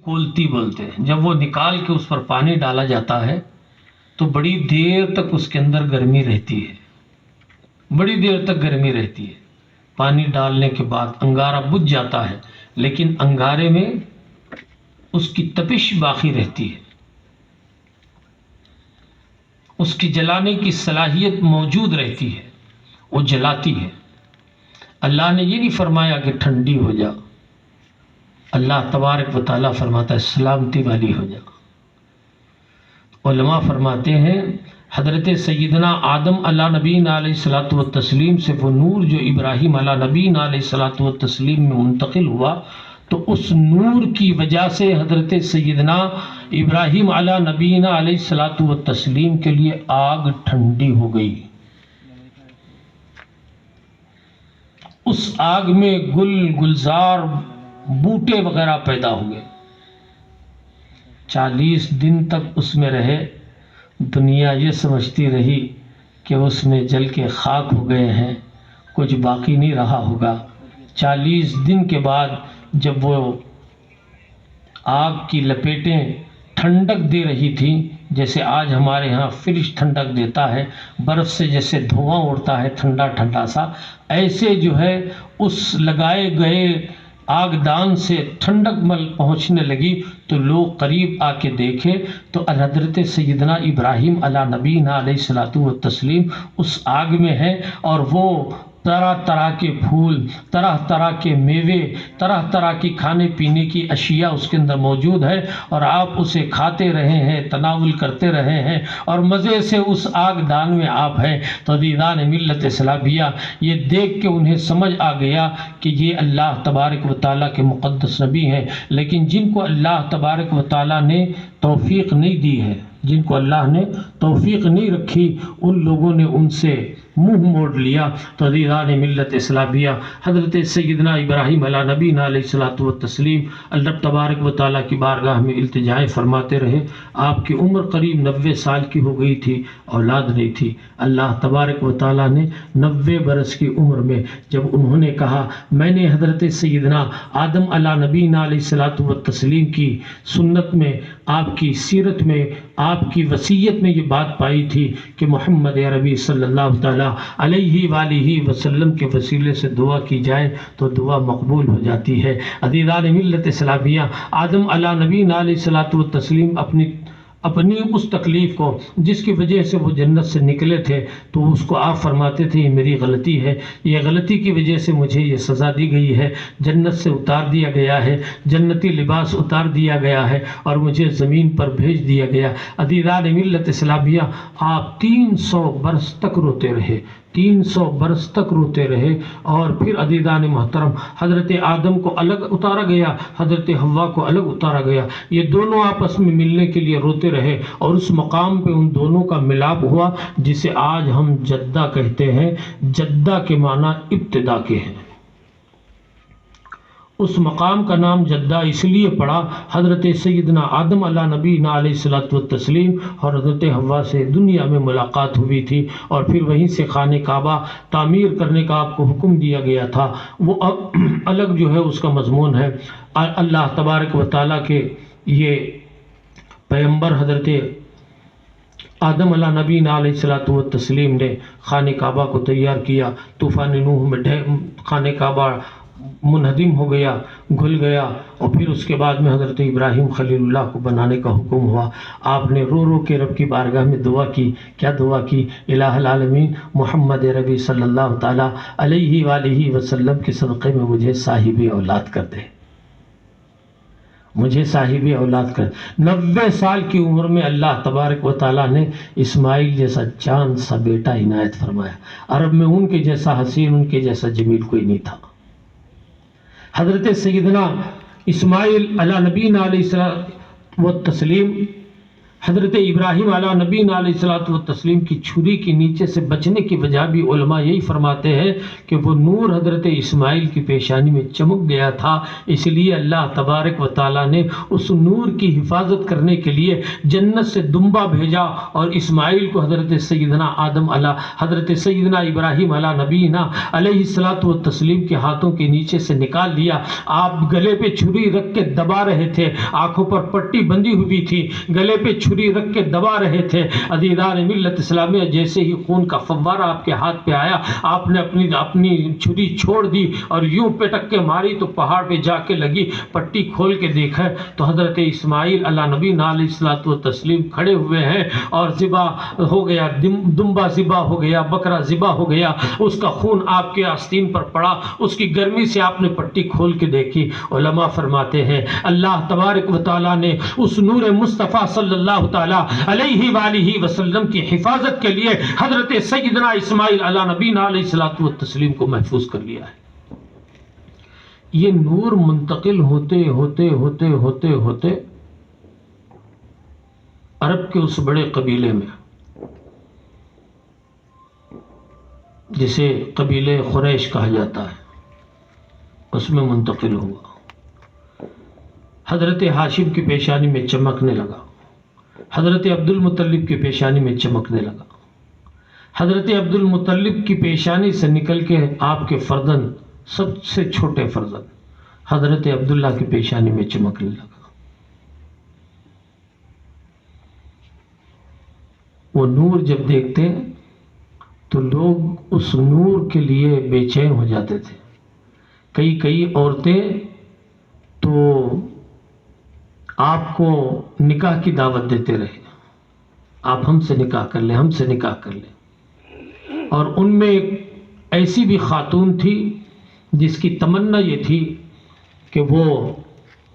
کولتی بولتے ہیں، جب وہ نکال کے اس پر پانی ڈالا جاتا ہے تو بڑی دیر تک اس کے اندر گرمی رہتی ہے، بڑی دیر تک گرمی رہتی ہے۔ پانی ڈالنے کے بعد انگارہ بجھ جاتا ہے، لیکن انگارے میں اس کی تپش باقی رہتی ہے، اس کی جلانے کی صلاحیت موجود رہتی ہے، وہ جلاتی ہے۔ اللہ نے یہ نہیں فرمایا کہ ٹھنڈی ہو جا، اللہ تبارک و تعالیٰ فرماتا ہے سلامتی والی ہو جا۔ علماء فرماتے ہیں حضرت سیدنا آدم علیہ نبینا علیہ الصلوۃ والتسلیم سے وہ نور جو ابراہیم علیہ نبینا علیہ الصلوۃ والتسلیم میں منتقل ہوا، تو اس نور کی وجہ سے حضرت سیدنا ابراہیم علیہ نبینا علیہ الصلوۃ والتسلیم کے لیے آگ ٹھنڈی ہو گئی۔ اس آگ میں گل گلزار بوٹے وغیرہ پیدا ہوئے۔ 40 دن تک اس میں رہے، دنیا یہ سمجھتی رہی کہ اس میں جل کے خاک ہو گئے ہیں، کچھ باقی نہیں رہا ہوگا۔ 40 دن کے بعد جب وہ آگ کی لپیٹیں ٹھنڈک دے رہی تھیں، جیسے آج ہمارے ہاں فریج ٹھنڈک دیتا ہے، برف سے جیسے دھواں اڑتا ہے ٹھنڈا ٹھنڈا سا، ایسے جو ہے اس لگائے گئے آگ دان سے ٹھنڈک مل پہنچنے لگی، تو لوگ قریب آ کے دیکھے تو حضرت سیدنا ابراہیم علیہ نبینا علیہ الصلوۃ والتسلیم اس آگ میں ہے، اور وہ طرح طرح کے پھول، طرح طرح کے میوے، طرح طرح کی کھانے پینے کی اشیاء اس کے اندر موجود ہے، اور آپ اسے کھاتے رہے ہیں، تناول کرتے رہے ہیں، اور مزے سے اس آگ دان میں آپ ہیں۔ تو دیدان ملت اسلامیہ یہ دیکھ کے انہیں سمجھ آ گیا کہ یہ اللہ تبارک و تعالیٰ کے مقدس نبی ہیں، لیکن جن کو اللہ تبارک و تعالیٰ نے توفیق نہیں دی ہے، جن کو اللہ نے توفیق نہیں رکھی، ان لوگوں نے ان سے منہ موڑ لیا۔ تو عزیزان ملت اسلامیہ حضرت سیدنا ابراہیم علیہ نبینا علیہ الصلوۃ والتسلیم اللہ تبارک و تعالیٰ کی بارگاہ میں التجائیں فرماتے رہے۔ آپ کی عمر قریب 90 سال کی ہو گئی تھی، اولاد نہیں تھی۔ اللہ تبارک و تعالیٰ نے 90 برس کی عمر میں جب انہوں نے کہا میں نے حضرت سیدنا آدم علیہ نبینا علیہ الصلوۃ والتسلیم کی سنت میں، آپ کی سیرت میں، آپ کی وصیت میں یہ بات پائی تھی کہ محمد عربی صلی اللہ تعالیٰ علیہ وآلہ وسلم کے وسیلے سے دعا کی جائے تو دعا مقبول ہو جاتی ہے۔ عزیزان ملت اسلامیہ آدم علیہ نبینا علیہ الصلوۃ والتسلیم اپنی اس تکلیف کو جس کی وجہ سے وہ جنت سے نکلے تھے، تو اس کو آپ فرماتے تھے یہ میری غلطی ہے، یہ غلطی کی وجہ سے مجھے یہ سزا دی گئی ہے، جنت سے اتار دیا گیا ہے، جنتی لباس اتار دیا گیا ہے، اور مجھے زمین پر بھیج دیا گیا۔ عزیزان ملت اسلامیہ آپ 300 برس تک روتے رہے، 300 برس تک روتے رہے، اور پھر عزیزان محترم حضرت آدم کو الگ اتارا گیا، حضرت حوا کو الگ اتارا گیا، یہ دونوں آپس میں ملنے کے لیے روتے رہے، اور اس مقام پہ ان دونوں کا ملاپ ہوا جسے آج ہم جدہ کہتے ہیں۔ جدہ کے معنی ابتدا کے ہیں۔ اس مقام کا نام جدہ اس لیے پڑا، حضرت سیدنا آدم علیہ نبینا علیہ الصلوۃ والتسلیم اور حضرت حوا سے دنیا میں ملاقات ہوئی تھی، اور پھر وہیں سے خانہ کعبہ تعمیر کرنے کا آپ کو حکم دیا گیا تھا، وہ الگ جو ہے اس کا مضمون ہے۔ اللہ تبارک و تعالیٰ کے یہ پیغمبر حضرت آدم علیہ نبینا علیہ الصلوۃ والتسلیم نے خانہ کعبہ کو تیار کیا، طوفان نوح میں خانہ کعبہ منہدم ہو گیا، گھل گیا، اور پھر اس کے بعد میں حضرت ابراہیم خلیل اللہ کو بنانے کا حکم ہوا۔ آپ نے رو رو کے رب کی بارگاہ میں دعا کی، کیا دعا کی؟ الہ العالمین محمد عربی صلی اللہ تعالیٰ علیہ وآلہ وسلم کے صدقے میں مجھے صاحب اولاد کر دے، مجھے صاحب اولاد کر۔ 90 سال کی عمر میں اللہ تبارک و تعالیٰ نے اسماعیل جیسا چاند سا بیٹا عنایت فرمایا۔ عرب میں ان کے جیسا حسین، ان کے جیسا جمیل کوئی نہیں تھا۔ حضرت سیدنا اسماعیل علیہ نبینا علیہ السلام والتسلیم حضرت ابراہیم علیہ نبی علیہ الصلوۃ والتسلیم کی چھری کے نیچے سے بچنے کی وجہ بھی علماء یہی فرماتے ہیں کہ وہ نور حضرت اسماعیل کی پیشانی میں چمک گیا تھا، اس لیے اللہ تبارک و تعالیٰ نے اس نور کی حفاظت کرنے کے لیے جنت سے دمبا بھیجا اور اسماعیل کو حضرت سیدنا ابراہیم علیہ نبینا علیہ الصلوۃ والتسلیم کے ہاتھوں کے نیچے سے نکال لیا۔ آپ گلے پہ چھری رکھ کے دبا رہے تھے، آنکھوں پر پٹی بندھی ہوئی تھی، گلے پہ چھری رکھ کے دبا رہے تھے۔ عزیزان ملت اسلامیہ، جیسے ہی خون کا فوارہ آپ کے ہاتھ پہ آیا، آپ نے اپنی چھری چھوڑ دی اور یوں پٹک کے ماری تو پہاڑ پہ جا کے لگی۔ پٹی کھول کے دیکھا تو حضرت اسماعیل علیہ نبی علیہ الصلوۃ والتسلیم کھڑے ہوئے ہیں اور ذبح ہو گیا، دمبا ذبح ہو گیا، بکرا ذبح ہو گیا، اس کا خون آپ کے آستین پر پڑا، اس کی گرمی سے آپ نے پٹی کھول کے دیکھی۔ علماء فرماتے ہیں اللہ تبارک و تعالیٰ نے اس نور مصطفیٰ صلی اللہ تعالیٰ علیہ وآلہ وسلم کی حفاظت کے لیے حضرت سیدنا اسماعیل علیہ نبی علیہ الصلوۃ والتسلیم کو محفوظ کر لیا ہے۔ یہ نور منتقل ہوتے ہوتے ہوتے ہوتے ہوتے عرب کے اس بڑے قبیلے میں، جسے قبیلے قریش کہا جاتا ہے، اس میں منتقل ہوا۔ حضرت ہاشم کی پیشانی میں چمکنے لگا، حضرت عبد المطلب کی پیشانی میں چمکنے لگا۔ حضرت عبد المطلب کی پیشانی سے نکل کے آپ کے فرزند، سب سے چھوٹے فرزند حضرت عبداللہ کی پیشانی میں چمکنے لگا۔ وہ نور جب دیکھتے تو لوگ اس نور کے لیے بے چین ہو جاتے تھے۔ کئی عورتیں تو آپ کو نکاح کی دعوت دیتے رہے، آپ ہم سے نکاح کر لیں، ہم سے نکاح کر لیں۔ اور ان میں ایک ایسی بھی خاتون تھی جس کی تمنا یہ تھی کہ وہ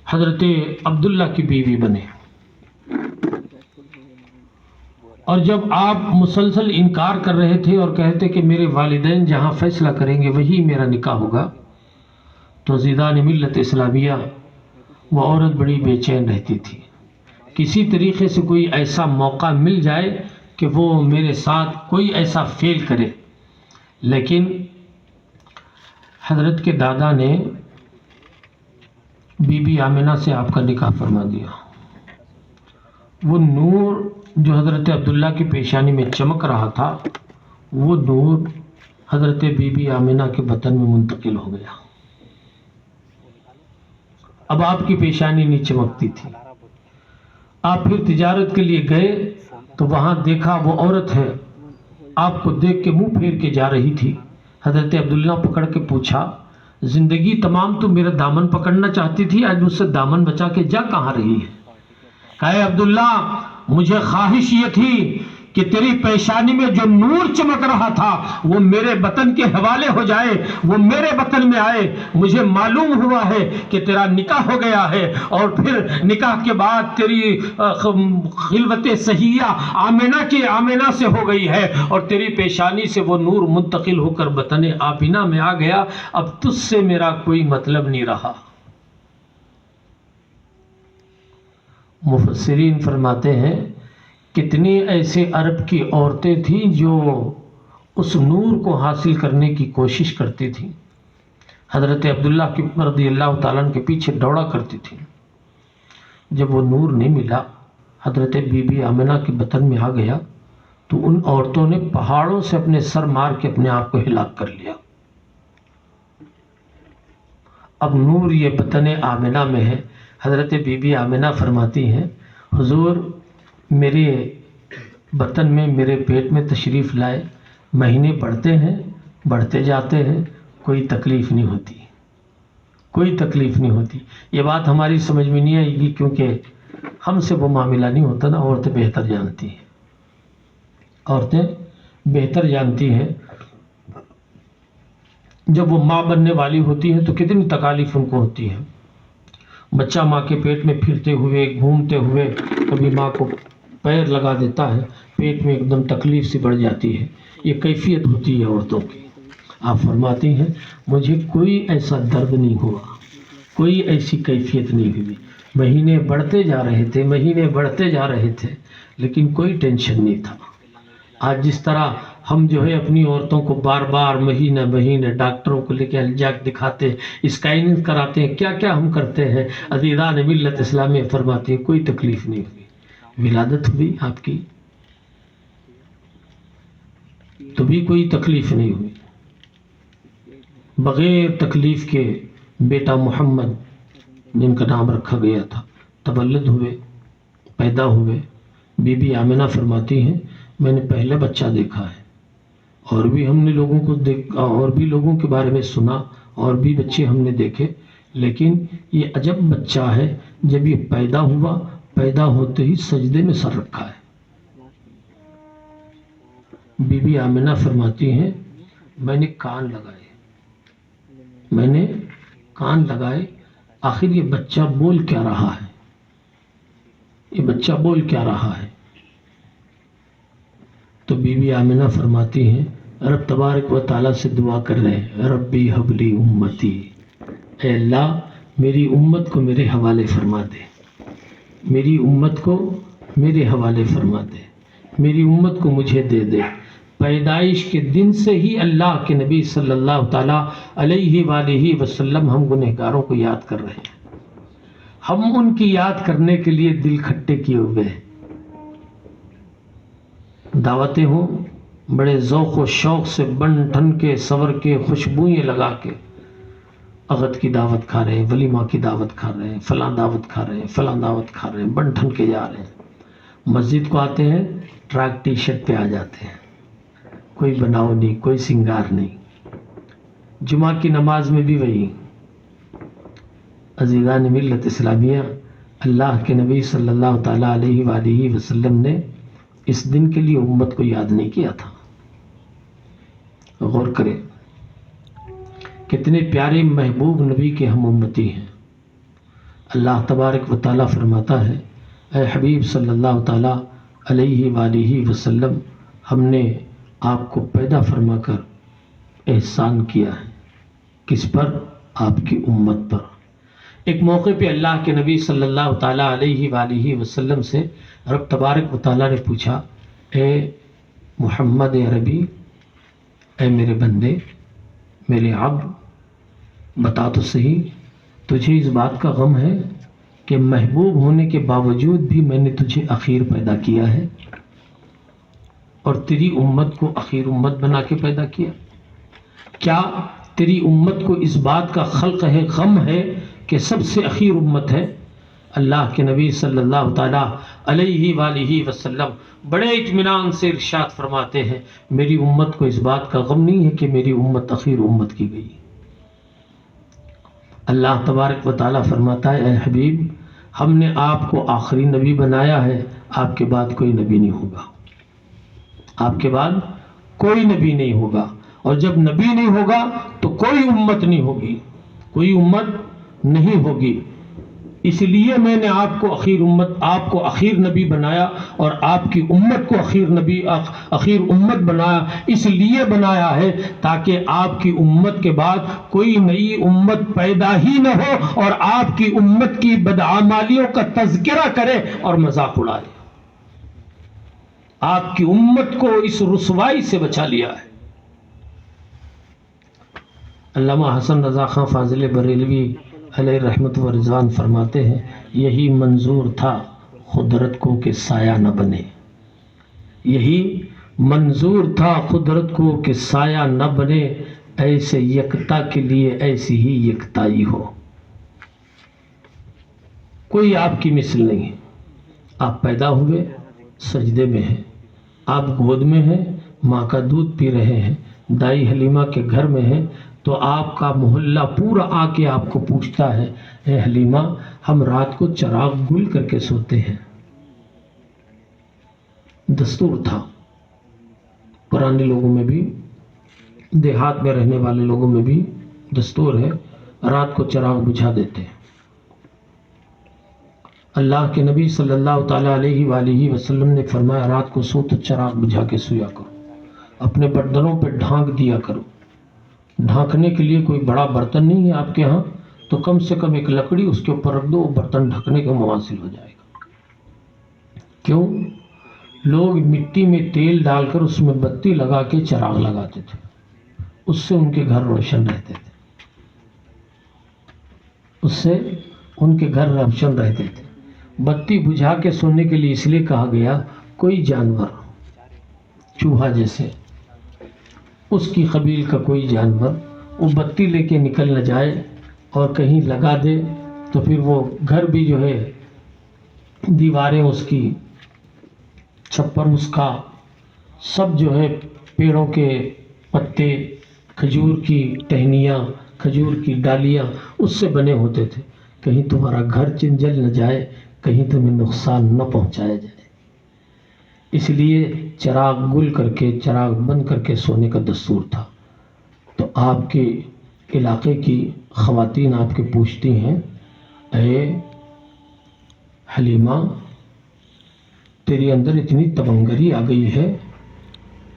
حضرت عبداللہ کی بیوی بنے، اور جب آپ مسلسل انکار کر رہے تھے اور کہتے کہ میرے والدین جہاں فیصلہ کریں گے وہی میرا نکاح ہوگا، تو عزیزان ملت اسلامیہ وہ عورت بڑی بے چین رہتی تھی۔ کسی طریقے سے کوئی ایسا موقع مل جائے کہ وہ میرے ساتھ کوئی ایسا فعل کرے، لیکن حضرت کے دادا نے بی بی آمنہ سے آپ کا نکاح فرما دیا۔ وہ نور جو حضرت عبداللہ کی پیشانی میں چمک رہا تھا، وہ نور حضرت بی بی آمنہ کے بطن میں منتقل ہو گیا۔ اب آپ کی پیشانی نہیں چمکتی تھی۔ آپ پھر تجارت کے لیے گئے تو وہاں دیکھا وہ عورت ہے، آپ کو دیکھ کے منہ پھیر کے جا رہی تھی۔ حضرت عبداللہ پکڑ کے پوچھا، زندگی تمام تو میرا دامن پکڑنا چاہتی تھی، آج مجھ سے دامن بچا کے جا کہاں رہی ہے؟ کہا عبداللہ، مجھے خواہش یہ تھی کہ تیری پیشانی میں جو نور چمک رہا تھا وہ میرے بطن کے حوالے ہو جائے، وہ میرے بطن میں آئے۔ مجھے معلوم ہوا ہے کہ تیرا نکاح ہو گیا ہے، اور پھر نکاح کے بعد تیری خلوت صحیحہ آمنہ سے ہو گئی ہے، اور تیری پیشانی سے وہ نور منتقل ہو کر بطن آمنہ میں آ گیا۔ اب تجھ سے میرا کوئی مطلب نہیں رہا۔ مفسرین فرماتے ہیں کتنی ایسے عرب کی عورتیں تھیں جو اس نور کو حاصل کرنے کی کوشش کرتی تھیں، حضرت عبداللہ کی رضی اللہ تعالیٰ عنہ کے پیچھے دوڑا کرتی تھیں۔ جب وہ نور نہیں ملا، حضرت بی بی آمنہ کے بطن میں آ گیا، تو ان عورتوں نے پہاڑوں سے اپنے سر مار کے اپنے آپ کو ہلاک کر لیا۔ اب نور یہ بطن آمنہ میں ہے۔ حضرت بی بی آمنہ فرماتی ہیں، حضور میرے بطن میں، میرے پیٹ میں تشریف لائے، مہینے بڑھتے ہیں، بڑھتے جاتے ہیں، کوئی تکلیف نہیں ہوتی، کوئی تکلیف نہیں ہوتی۔ یہ بات ہماری سمجھ میں نہیں آئے گی کیونکہ ہم سے وہ معاملہ نہیں ہوتا نا، عورتیں بہتر جانتی ہیں، عورتیں بہتر جانتی ہیں۔ جب وہ ماں بننے والی ہوتی ہیں تو کتنی تکالیف ان کو ہوتی ہے۔ بچہ ماں کے پیٹ میں پھرتے ہوئے، گھومتے ہوئے، کبھی ماں کو پیر لگا دیتا ہے، پیٹ میں ایک دم تکلیف سی بڑھ جاتی ہے۔ یہ کیفیت ہوتی ہے عورتوں کی۔ آپ فرماتی ہیں مجھے کوئی ایسا درد نہیں ہوا، کوئی ایسی کیفیت نہیں ہوئی۔ مہینے بڑھتے جا رہے تھے، مہینے بڑھتے جا رہے تھے، لیکن کوئی ٹینشن نہیں تھا۔ آج جس طرح ہم جو ہے اپنی عورتوں کو بار بار مہینہ مہینے ڈاکٹروں کو لے کے جا کے دکھاتے ہیں، اسکیننگ کراتے ہیں، کیا کیا ہم کرتے ہیں، عزیزان ملت اسلامیہ فرماتی ہے کوئی تکلیف نہیں ہوئی۔ ولادت ہوئی آپ کی تو بھی کوئی تکلیف نہیں ہوئی، بغیر تکلیف کے بیٹا محمد جن کا نام رکھا گیا تھا تولد ہوئے، پیدا ہوئے۔ بی بی آمنہ فرماتی ہیں میں نے پہلا بچہ دیکھا ہے، اور بھی ہم نے لوگوں کو دیکھا، اور بھی لوگوں کے بارے میں سنا، اور بھی بچے ہم نے دیکھے، لیکن یہ عجب بچہ ہے جب یہ پیدا ہوا، پیدا ہوتے ہی سجدے میں سر رکھا ہے۔ بی بی آمنہ فرماتی ہیں میں نے کان لگائے، آخر یہ بچہ بول کیا رہا ہے، یہ بچہ بول کیا رہا ہے؟ تو بی بی آمنہ فرماتی ہیں رب تبارک و تعالیٰ سے دعا کر رہے ہیں ربی حبلی امتی، اے اللہ میری امت کو میرے حوالے فرما دے، میری امت کو میرے حوالے فرما دے، میری امت کو مجھے دے دے۔ پیدائش کے دن سے ہی اللہ کے نبی صلی اللہ تعالیٰ علیہ وآلہ وسلم ہم گنہگاروں کو یاد کر رہے ہیں، ہم ان کی یاد کرنے کے لیے دل کھٹے کیے ہوئے ہیں۔ دعوتیں ہوں بڑے ذوق و شوق سے بن ٹھن کے سور کے خوشبوئیں لگا کے عقد کی دعوت کھا رہے ہیں، ولیمہ کی دعوت کھا رہے ہیں، فلاں دعوت کھا رہے ہیں، فلاں دعوت کھا رہے ہیں، بن ٹھن کے جا رہے ہیں۔ مسجد کو آتے ہیں ٹریک ٹی شرٹ پہ آ جاتے ہیں، کوئی بناؤ نہیں، کوئی سنگار نہیں۔ جمعہ کی نماز میں بھی وہی۔ عزیزان ملت اسلامیہ، اللہ کے نبی صلی اللہ تعالیٰ علیہ وآلہ وسلم نے اس دن کے لیے امت کو یاد نہیں کیا تھا۔ غور کریں کتنے پیارے محبوب نبی کے ہم امتی ہیں۔ اللہ تبارک و تعالیٰ فرماتا ہے اے حبیب صلی اللہ تعالیٰ علیہ وآلہ وسلم ہم نے آپ کو پیدا فرما کر احسان کیا ہے، کس پر؟ آپ کی امت پر۔ ایک موقع پہ اللہ کے نبی صلی اللہ تعالیٰ علیہ وآلہ وسلم سے رب تبارک و تعالیٰ نے پوچھا اے محمد عربی، اے میرے بندے، میرے عبد، بتا تو صحیح تجھے اس بات کا غم ہے کہ محبوب ہونے کے باوجود بھی میں نے تجھے اخیر پیدا کیا ہے اور تیری امت کو اخیر امت بنا کے پیدا کیا؟ کیا تیری امت کو اس بات کا خلق ہے، غم ہے کہ سب سے اخیر امت ہے؟ اللہ کے نبی صلی اللہ تعالیٰ علیہ وآلہ وسلم بڑے اطمینان سے ارشاد فرماتے ہیں میری امت کو اس بات کا غم نہیں ہے کہ میری امت اخیر امت کی گئی۔ اللہ تبارک و تعالیٰ فرماتا ہے اے حبیب ہم نے آپ کو آخری نبی بنایا ہے، آپ کے بعد کوئی نبی نہیں ہوگا، آپ کے بعد کوئی نبی نہیں ہوگا، اور جب نبی نہیں ہوگا تو کوئی امت نہیں ہوگی، کوئی امت نہیں ہوگی۔ اس لیے میں نے آپ کو اخیر نبی بنایا اور آپ کی امت کو اخیر امت بنایا، اس لیے بنایا ہے تاکہ آپ کی امت کے بعد کوئی نئی امت پیدا ہی نہ ہو اور آپ کی امت کی بدعمالیوں کا تذکرہ کرے اور مذاق اڑائے۔ آپ کی امت کو اس رسوائی سے بچا لیا ہے۔ علامہ حسن رضا خان فاضل بریلوی علیہ رحمت و رضوان فرماتے ہیں یہی منظور تھا قدرت کو کہ سایہ نہ بنے، یہی منظور تھا قدرت کو کہ سایہ نہ بنے، ایسے یکتا کے لیے ایسی ہی یکتائی ہو۔ کوئی آپ کی مثل نہیں ہے، آپ پیدا ہوئے سجدے میں ہیں، آپ گود میں ہیں، ماں کا دودھ پی رہے ہیں، دائی حلیمہ کے گھر میں ہیں تو آپ کا محلہ پورا آ کے آپ کو پوچھتا ہے اے حلیمہ ہم رات کو چراغ گل کر کے سوتے ہیں۔ دستور تھا پرانے لوگوں میں بھی، دیہات میں رہنے والے لوگوں میں بھی دستور ہے، رات کو چراغ بجھا دیتے ہیں۔ اللہ کے نبی صلی اللہ تعالیٰ علیہ وآلہ وسلم نے فرمایا رات کو سو تو چراغ بجھا کے سویا کرو، اپنے بردنوں پہ ڈھانک دیا کرو۔ ڈھانکنے کے لیے کوئی بڑا برتن نہیں ہے آپ کے ہاں تو کم سے کم ایک لکڑی اس کے اوپر رکھ دو، وہ برتن ڈھکنے کے مواصل ہو جائے گا۔ کیوں؟ لوگ مٹی میں تیل ڈال کر اس میں بتی لگا کے چراغ لگاتے تھے، اس سے ان کے گھر روشن رہتے تھے، اس سے ان کے گھر روشن رہتے تھے۔ بتی بجھا کے سونے کے لیے اس لیے کہا گیا، کوئی جانور، چوہا جیسے، اس کی قبیل کا کوئی جانور وہ بتی لے کے نکل نہ جائے اور کہیں لگا دے تو پھر وہ گھر بھی جو ہے، دیواریں اس کی، چھپر اس کا، سب جو ہے پیڑوں کے پتے، کھجور کی ٹہنیاں، کھجور کی ڈالیاں اس سے بنے ہوتے تھے، کہیں تمہارا گھر جل نہ جائے، کہیں تمہیں نقصان نہ پہنچایا جائے۔ اس لیے چراغ گل کر کے، چراغ بند کر کے سونے کا دستور تھا۔ تو آپ کے علاقے کی خواتین آپ کے پوچھتی ہیں، اے حلیمہ، تیرے اندر اتنی تبنگری آ گئی ہے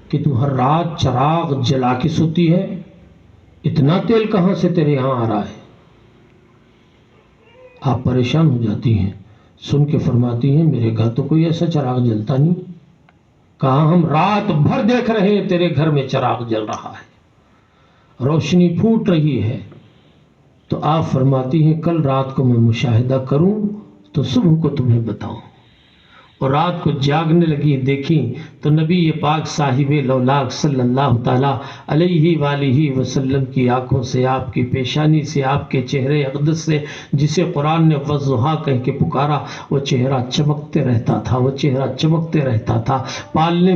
کہ تو ہر رات چراغ جلا کے سوتی ہے، اتنا تیل کہاں سے تیرے یہاں آ رہا ہے؟ آپ پریشان ہو جاتی ہیں، سن کے فرماتی ہیں، میرے گھر تو کوئی ایسا چراغ جلتا نہیں۔ کہا، ہم رات بھر دیکھ رہے ہیں تیرے گھر میں چراغ جل رہا ہے، روشنی پھوٹ رہی ہے۔ تو آپ فرماتی ہیں، کل رات کو میں مشاہدہ کروں تو صبح کو تمہیں بتاؤں۔ اور رات کو جاگنے لگی، دیکھیں تو نبی پاک صاحب لولاک صلی اللہ تعالیٰ علیہ وآلہ وسلم کی آنکھوں سے، آپ کی پیشانی سے، آپ کے چہرے اقدس سے، جسے قرآن نے والضحیٰ کہہ کے پکارا، وہ چہرہ چمکتے رہتا تھا، وہ چہرہ چمکتے رہتا تھا۔ پالنے